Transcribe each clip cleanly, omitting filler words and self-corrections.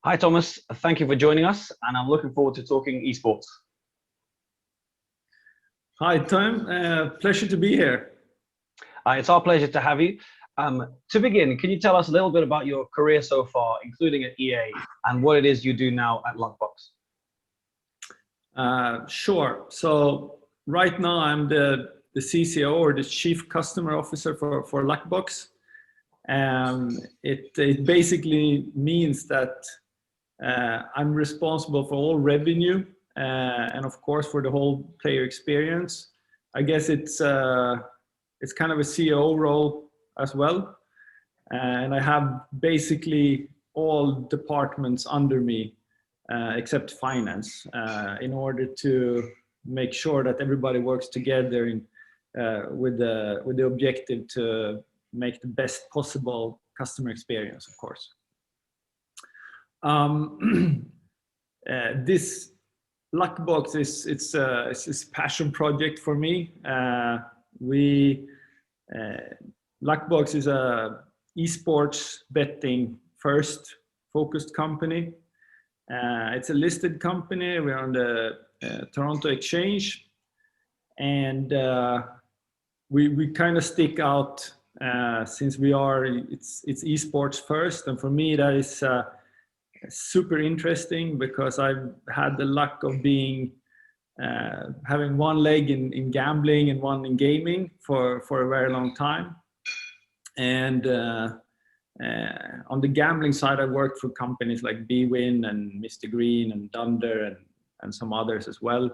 Hi, Thomas. Thank you for joining us, and I'm looking forward to talking esports. Hi, Tom. Pleasure to be here. It's our pleasure to have you. To begin, can you tell us a little bit about your career so far, including at EA, and what it is you do now at Luckbox? Sure. So right now I'm the CCO, or the Chief Customer Officer for Luckbox. It basically means that I'm responsible for all revenue and of course for the whole player experience. I guess it's kind of a CEO role as well, and I have basically all departments under me except finance, in order to make sure that everybody works together with the objective to make the best possible customer experience, of course. This Luckbox it's a passion project for me. Luckbox is a esports betting first focused company. It's a listed company. We're on the Toronto Exchange, and we kind of stick out since it's esports first, and for me that is super interesting because I've had the luck of having one leg in gambling and one in gaming for a very long time. And on the gambling side, I worked for companies like bwin and Mr. Green and Dunder and some others as well.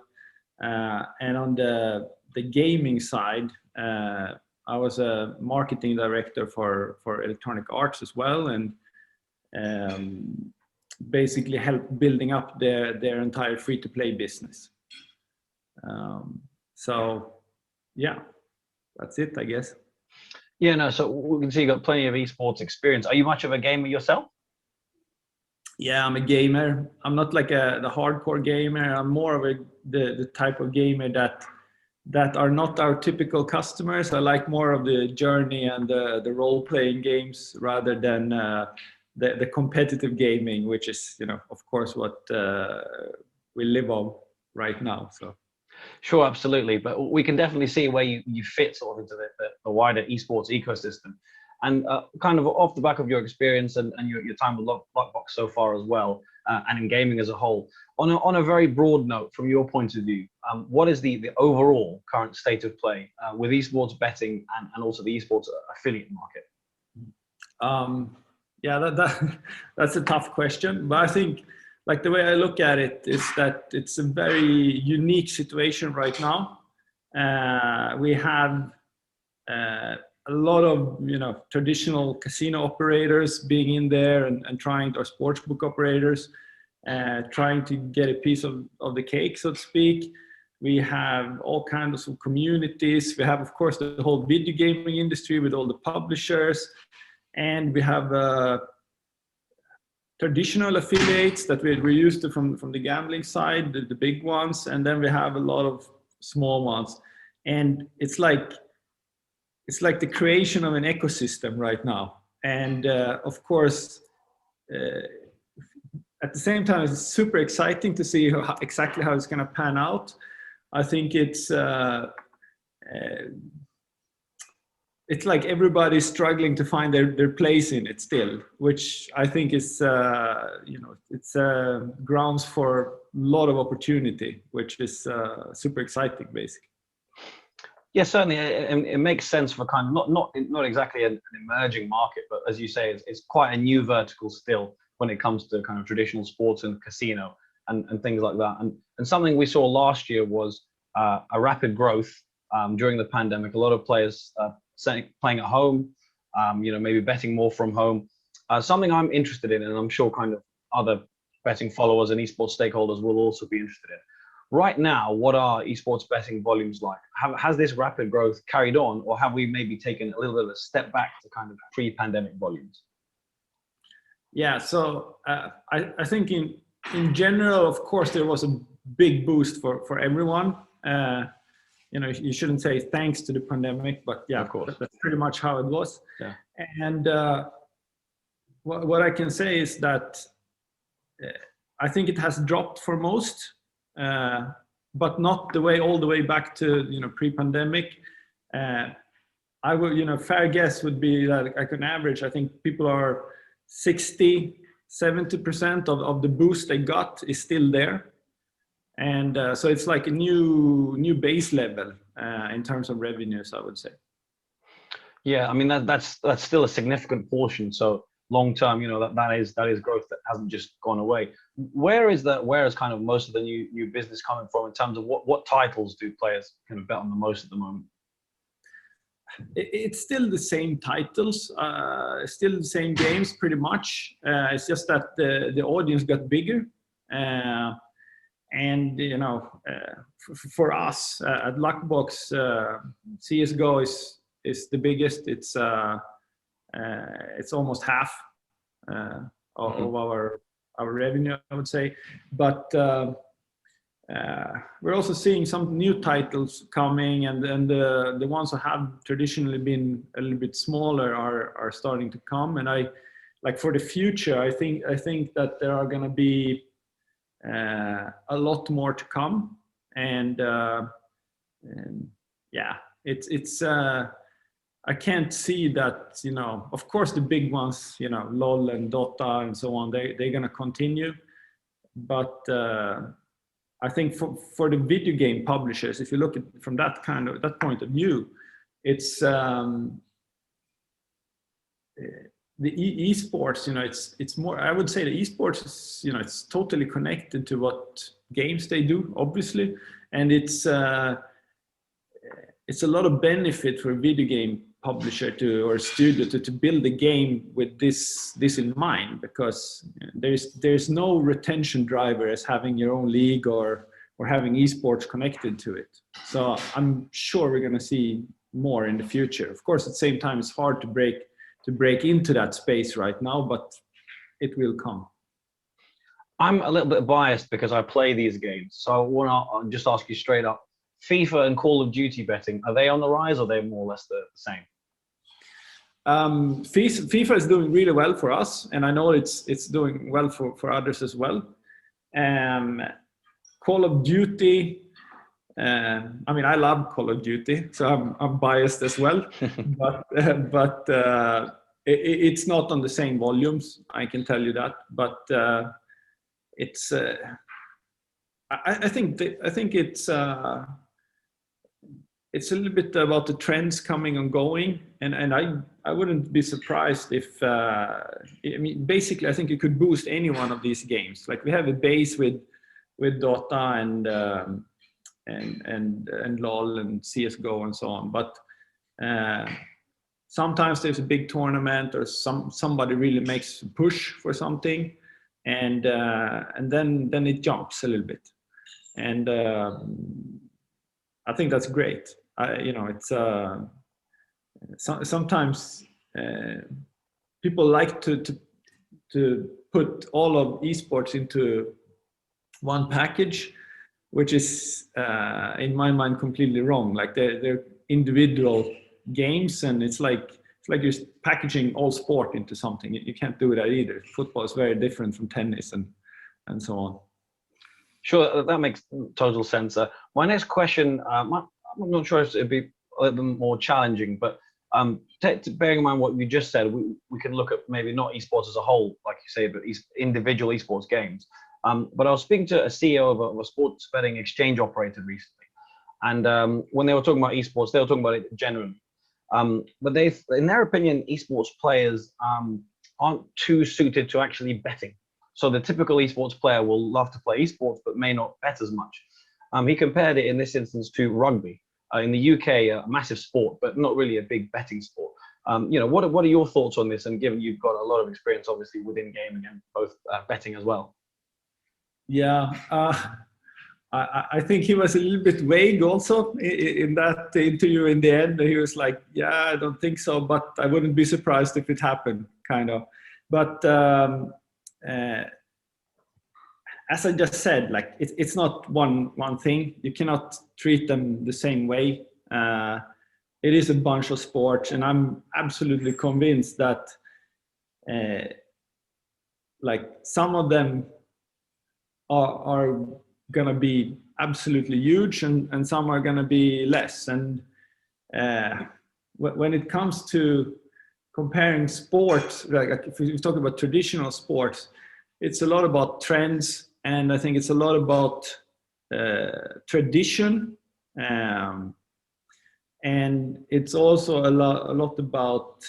And on the gaming side, I was a marketing director for Electronic Arts as well, and basically helped building up their entire free-to-play business. So yeah, that's it, I guess. Yeah, no, so we can see you've got plenty of esports experience. Are you much of a gamer yourself? Yeah, I'm a gamer. I'm not like the hardcore gamer. I'm more of the type of gamer that are not our typical customers. I like more of the journey and the role-playing games rather than the competitive gaming, which is, of course, what we live on right now. So. Sure, absolutely. But we can definitely see where you fit sort of into the wider esports ecosystem. And kind of off the back of your experience and your time with Luckbox so far as well, and in gaming as a whole, on a very broad note, from your point of view, what is the overall current state of play with esports betting and also the esports affiliate market? Yeah, that's a tough question, but I think like the way I look at it is that it's a very unique situation right now. We have a lot of traditional casino operators being in there and trying, or sportsbook operators trying to get a piece of the cake, so to speak. We have all kinds of communities. We have, of course, the whole video gaming industry with all the publishers, and we have traditional affiliates that we're used to from the gambling side, the big ones, and then we have a lot of small ones. And it's like the creation of an ecosystem right now. And of course, at the same time, it's super exciting to see exactly how it's going to pan out. I think it's like everybody's struggling to find their place in it still, which I think is, it's grounds for a lot of opportunity, which is super exciting, basically. Yeah, certainly. It makes sense for kind of not exactly an emerging market, but as you say, it's quite a new vertical still when it comes to kind of traditional sports and casino and things like that. And something we saw last year was a rapid growth during the pandemic. A lot of players playing at home, maybe betting more from home. Something I'm interested in, and I'm sure kind of other betting followers and esports stakeholders will also be interested in. Right now, what are esports betting volumes like? Has this rapid growth carried on, or have we maybe taken a little bit of a step back to kind of pre-pandemic volumes? Yeah, so I think in general, of course, there was a big boost for everyone. You shouldn't say thanks to the pandemic, but yeah, of course, that's pretty much how it was. Yeah. And what I can say is that I think it has dropped for most, but not all the way back to pre-pandemic. I would, fair guess would be that like an average, I think people are 60-70% of the boost they got is still there. And so it's like a new base level in terms of revenues, I would say. Yeah, I mean that's still a significant portion. So long term, that is growth that hasn't just gone away. Where is kind of most of the new business coming from in terms of what titles do players kind of bet on the most at the moment? It's still the same titles, still the same games pretty much. It's just that the audience got bigger. And for us at Luckbox, CS:GO is the biggest. It's almost half of our revenue, I would say. But we're also seeing some new titles coming, and the ones that have traditionally been a little bit smaller are starting to come. And for the future, I think that there are going to be a lot more to come. And yeah, it's I can't see that, of course the big ones, LOL and Dota and so on, they're going to continue. But I think for the video game publishers, if you look at it from that point of view, it's the esports, it's more, I would say the esports is, it's totally connected to what games they do, obviously. And it's a lot of benefit for a video game publisher or studio to build a game with this in mind, because there's no retention driver as having your own league or having esports connected to it. So I'm sure we're going to see more in the future. Of course, at the same time, it's hard to break into that space right now, but it will come. I'm a little bit biased because I play these games, so I want to just ask you straight up: FIFA and Call of Duty betting, are they on the rise, or are they more or less the same? FIFA is doing really well for us, and I know it's doing well for others as well. Call of Duty, I mean, I love Call of Duty, so I'm biased as well. but it's not on the same volumes, I can tell you that. But it's I think it's a little bit about the trends coming and going, and I wouldn't be surprised if I mean, basically I think you could boost any one of these games. Like we have a base with Dota and LOL and CS:GO and so on, but sometimes there's a big tournament or somebody really makes a push for something, and then it jumps a little bit, and I think that's great. It's sometimes people like to put all of esports into one package, which is in my mind completely wrong. Like they're individual games, and it's like you're packaging all sport into something. You can't do that either. Football is very different from tennis and so on. Sure, that makes total sense. My next question, I'm not sure if it'd be a little bit more challenging, but bearing in mind what you just said, we can look at maybe not esports as a whole, like you say, but individual esports games. But I was speaking to a CEO of a sports betting exchange operator recently, and when they were talking about esports, they were talking about it generally. But in their opinion, esports players aren't too suited to actually betting. So the typical esports player will love to play esports, but may not bet as much. He compared it in this instance to rugby. In the UK, a massive sport, but not really a big betting sport. What are your thoughts on this? And given you've got a lot of experience, obviously, within gaming and both betting as well. Yeah, I think he was a little bit vague also in that interview. In the end, he was like, "Yeah, I don't think so, but I wouldn't be surprised if it happened," kind of. But as I just said, like it's not one thing. You cannot treat them the same way. It is a bunch of sports, and I'm absolutely convinced that like some of them are gonna be absolutely huge, and some are gonna be less. And when it comes to comparing sports, like if we talk about traditional sports, it's a lot about trends, and I think it's a lot about tradition, and it's also a lot about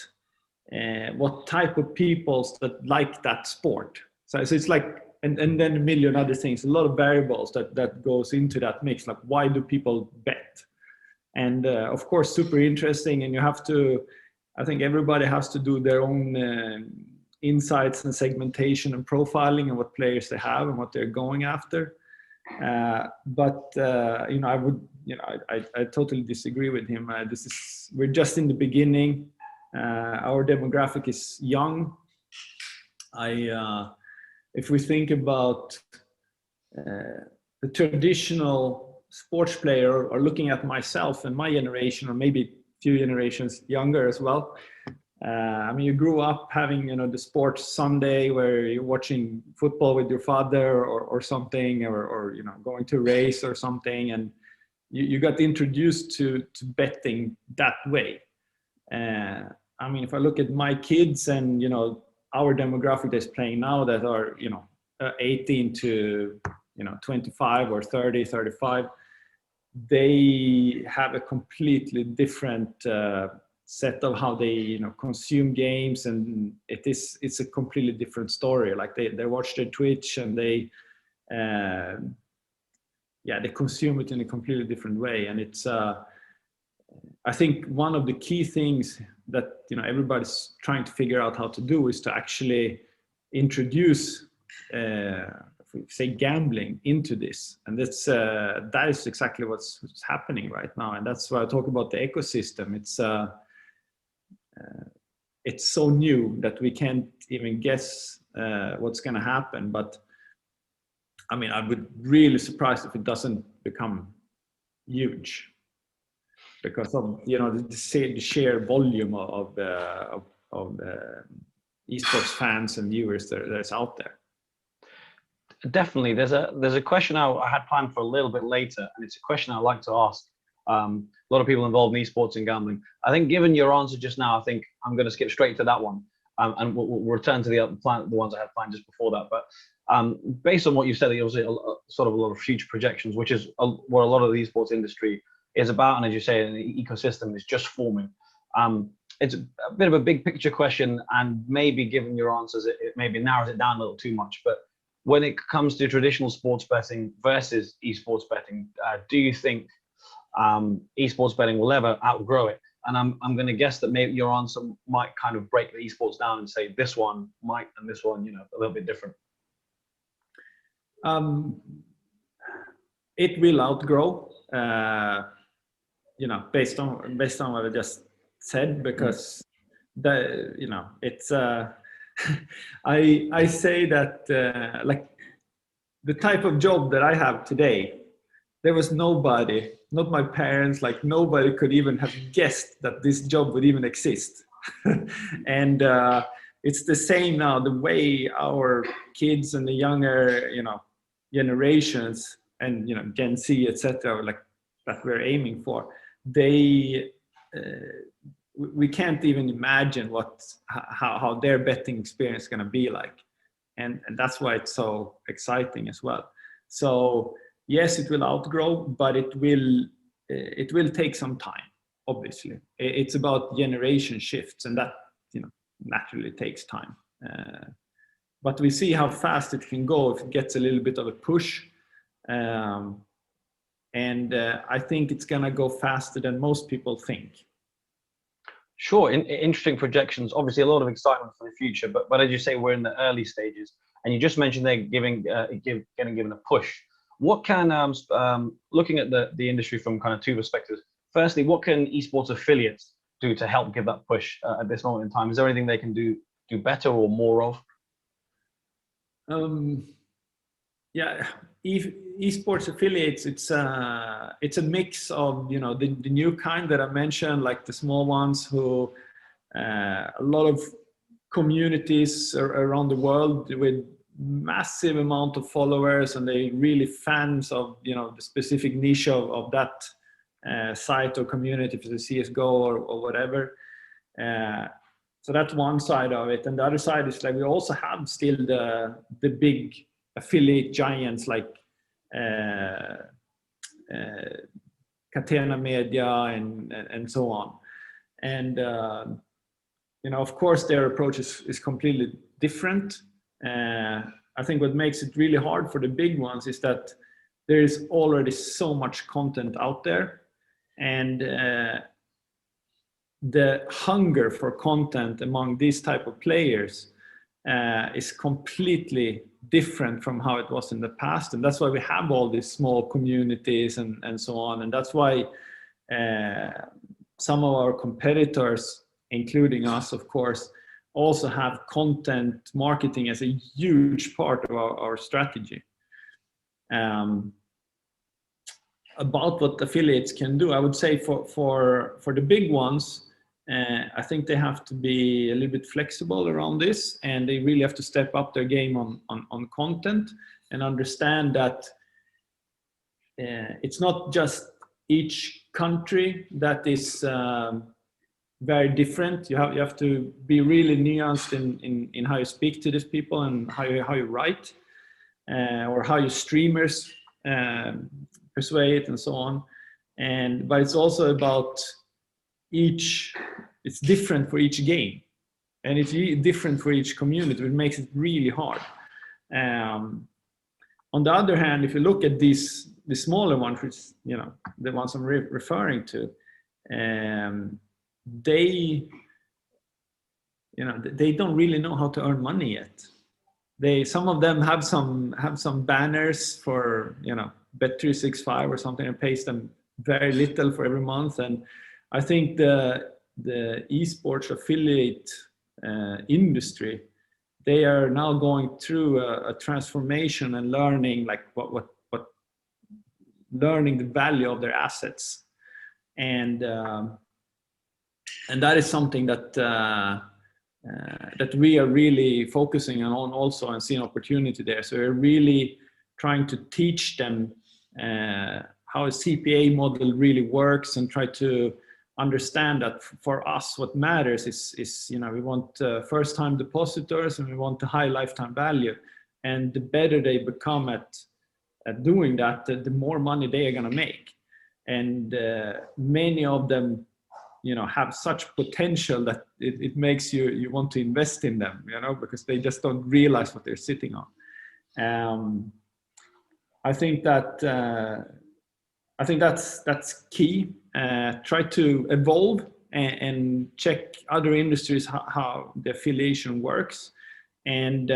what type of people that like that sport. So it's like, and then a million other things, a lot of variables that goes into that mix. Like, why do people bet? And of course, super interesting. And you have to, I think everybody has to do their own insights and segmentation and profiling and what players they have and what they're going after. But you know, I would, you know, I totally disagree with him. We're just in the beginning. Our demographic is young. If we think about the traditional sports player, or looking at myself and my generation, or maybe a few generations younger as well. I mean, you grew up having, you know, the sports Sunday where you're watching football with your father or something, or you know, going to a race or something, and you got introduced to betting that way. I mean, if I look at my kids and, you know, our demographic that's playing now, that are, you know, 18 to, you know, 25 or 30, 35, they have a completely different set of how they, you know, consume games, and it's a completely different story. Like they watch their Twitch, and they consume it in a completely different way. And it's I think one of the key things that, you know, everybody's trying to figure out how to do is to actually introduce say gambling into this. And that's that is exactly what's happening right now. And that's why I talk about the ecosystem. It's so new that we can't even guess what's going to happen. But I mean, I would really surprised if it doesn't become huge, because of, you know, the sheer volume of esports fans and viewers that's out there. Definitely, there's a question I had planned for a little bit later, and it's a question I'd like to ask a lot of people involved in esports and gambling. I think, given your answer just now, I think I'm going to skip straight to that one, and we'll return to the ones I had planned just before that. But based on what you said, there was sort of a lot of future projections, which is what a lot of the esports industry is about, and as you say, an ecosystem is just forming. It's a bit of a big picture question, and maybe given your answers, it maybe narrows it down a little too much. But when it comes to traditional sports betting versus esports betting, do you think esports betting will ever outgrow it? And I'm going to guess that maybe your answer might kind of break the esports down and say this one might, and this one, you know, a little bit different. It will outgrow, you know, based on what I just said, because you know, it's I say that like the type of job that I have today, there was nobody, not my parents, like nobody could even have guessed that this job would even exist. And it's the same now, the way our kids and the younger, you know, generations, and, you know, Gen Z, etc., like that we're aiming for, they we can't even imagine how their betting experience is going to be like, and that's why it's so exciting as well. So yes, it will outgrow, but it will take some time. Obviously, it's about generation shifts, and that, you know, naturally takes time. But we see how fast it can go if it gets a little bit of a push. And I think it's going to go faster than most people think. Sure, interesting projections. Obviously, a lot of excitement for the future, but as you say, we're in the early stages. And you just mentioned they're getting given a push. What can, looking at the industry from kind of two perspectives, firstly, what can esports affiliates do to help give that push at this moment in time? Is there anything they can do better or more of? Yeah, esports affiliates, it's a mix of, you know, the new kind that I mentioned, like the small ones who a lot of communities around the world with massive amount of followers, and they really fans of, you know, the specific niche of that site or community, if it's a CSGO or whatever. So that's one side of it, and the other side is like we also have still the big affiliate giants like Catena Media and so on. And you know, of course, their approach is completely different. I think what makes it really hard for the big ones is that there is already so much content out there, and the hunger for content among these type of players is completely different from how it was in the past. And that's why we have all these small communities and so on. And that's why some of our competitors, including us, of course, also have content marketing as a huge part of our strategy. About what affiliates can do, I would say for the big ones, I think they have to be a little bit flexible around this, and they really have to step up their game on content and understand that it's not just each country that is very different. You have to be really nuanced in how you speak to these people and how you write, or how you streamers persuade and so on. But it's also about it's different for each game, and it's different for each community, which makes it really hard. On the other hand, if you look at the smaller ones, which, you know, the ones I'm referring to, they don't really know how to earn money yet. Some of them have some banners for, you know, Bet365 or something, and pays them very little for every month. And I think the esports affiliate industry, they are now going through a transformation and learning like what learning the value of their assets, and that is something that that we are really focusing on also, and see an opportunity there. So we're really trying to teach them how a CPA model really works, and try to understand that for us what matters is you know, we want first time depositors, and we want the high lifetime value, and the better they become at doing that, the more money they are going to make. And many of them, you know, have such potential that it makes you want to invest in them, you know, because they just don't realize what they're sitting on. I think that's key. Try to evolve and check other industries how the affiliation works. And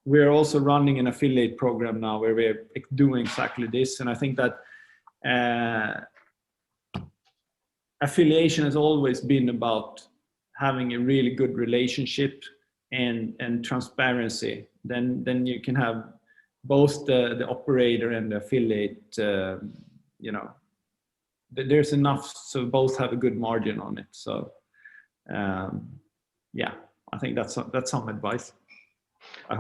we're also running an affiliate program now where we're doing exactly this. And I think that affiliation has always been about having a really good relationship and transparency. Then you can have both the operator and the affiliate, you know, there's enough so both have a good margin on it. So yeah, I think that's some advice.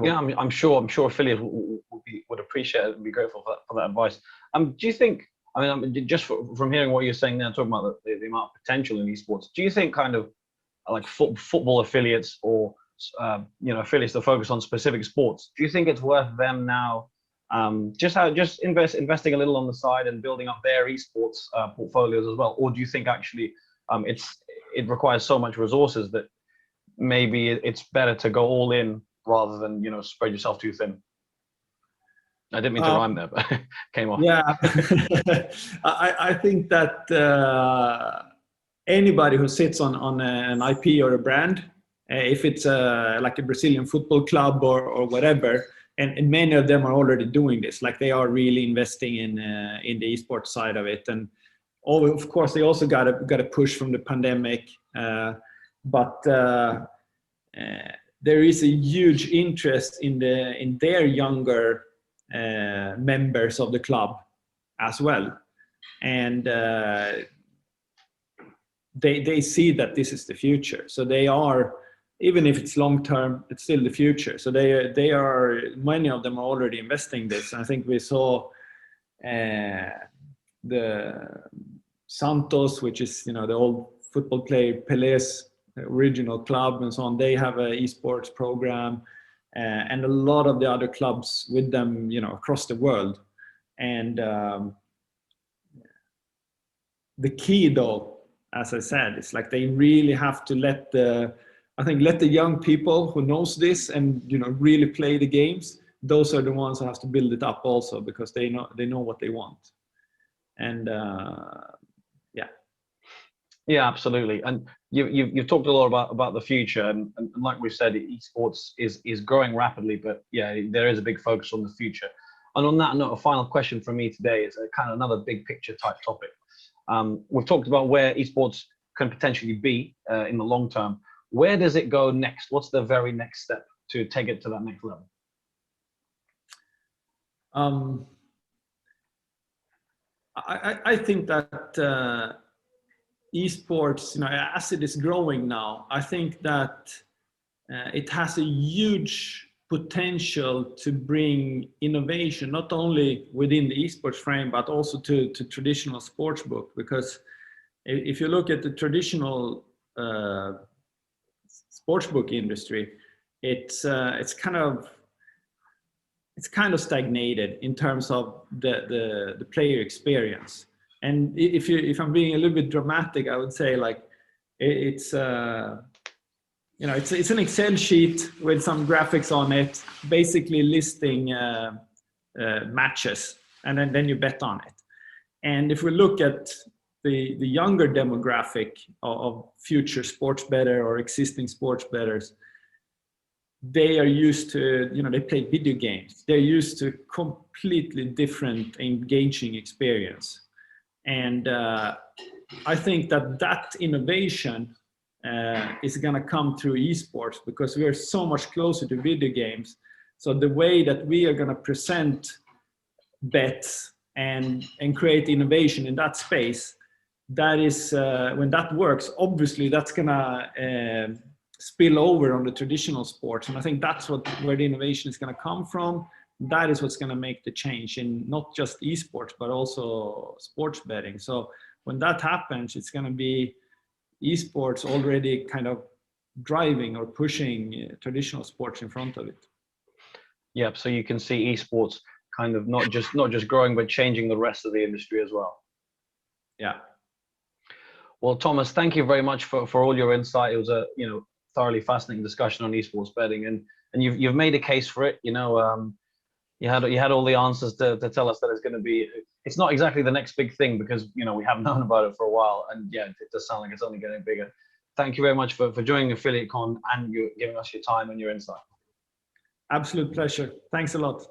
Yeah, I'm sure affiliates would appreciate it and be grateful for that advice. Do you think, I mean, just from hearing what you're saying now, talking about the amount of potential in esports, do you think kind of like football affiliates, or you know, affiliates that focus on specific sports, do you think it's worth them now just investing a little on the side and building up their esports portfolios as well? Or do you think actually it requires so much resources that maybe it's better to go all in rather than, you know, spread yourself too thin? I didn't mean to rhyme there, but came off. Yeah, I think that anybody who sits on an IP or a brand, if it's like a Brazilian football club or whatever, and many of them are already doing this, like they are really investing in the esports side of it. And of course, they also got a push from the pandemic, but there is a huge interest in their younger members of the club as well, and they see that this is the future. So they are even if it's long term, it's still the future. So they are, many of them are already investing this. I think we saw the Santos, which is, you know, the old football player Pele's original club and so on. They have an esports program, and a lot of the other clubs with them, you know, across the world. And the key, though, as I said, it's like they really have to let the young people who knows this and, you know, really play the games. Those are the ones who have to build it up also, because they know what they want. And yeah, absolutely. And you've talked a lot about the future, and like we've said, esports is growing rapidly, but yeah, there is a big focus on the future. And on that note, a final question from me today is a kind of another big picture type topic. We've talked about where esports can potentially be in the long term. Where does it go next? What's the very next step to take it to that next level? I think that esports, you know, as it is growing now, I think that it has a huge potential to bring innovation, not only within the esports frame, but also to traditional sportsbook. Because if you look at the traditional sportsbook industry, it's kind of stagnated in terms of the player experience. And if I'm being a little bit dramatic, I would say, like, it's you know, it's an Excel sheet with some graphics on it, basically listing matches, and then you bet on it. And if we look at the younger demographic of future sports bettor or existing sports bettors, they are used to, you know, they play video games. They're used to completely different engaging experience. And I think that innovation is going to come through esports, because we are so much closer to video games. So the way that we are going to present bets and create innovation in that space, that is, when that works, obviously that's going to spill over on the traditional sports. And I think that's where the innovation is going to come from. That is what's going to make the change in not just esports, but also sports betting. So when that happens, it's going to be esports already kind of driving or pushing traditional sports in front of it. Yep. So you can see esports kind of not just growing, but changing the rest of the industry as well. Yeah. Well, Thomas, thank you very much for all your insight. It was a, you know, thoroughly fascinating discussion on esports betting, and you've made a case for it. You know, you had all the answers to tell us that it's not exactly the next big thing, because, you know, we have known about it for a while, and yeah, it does sound like it's only getting bigger. Thank you very much for joining AffiliateCon and you giving us your time and your insight. Absolute pleasure. Thanks a lot.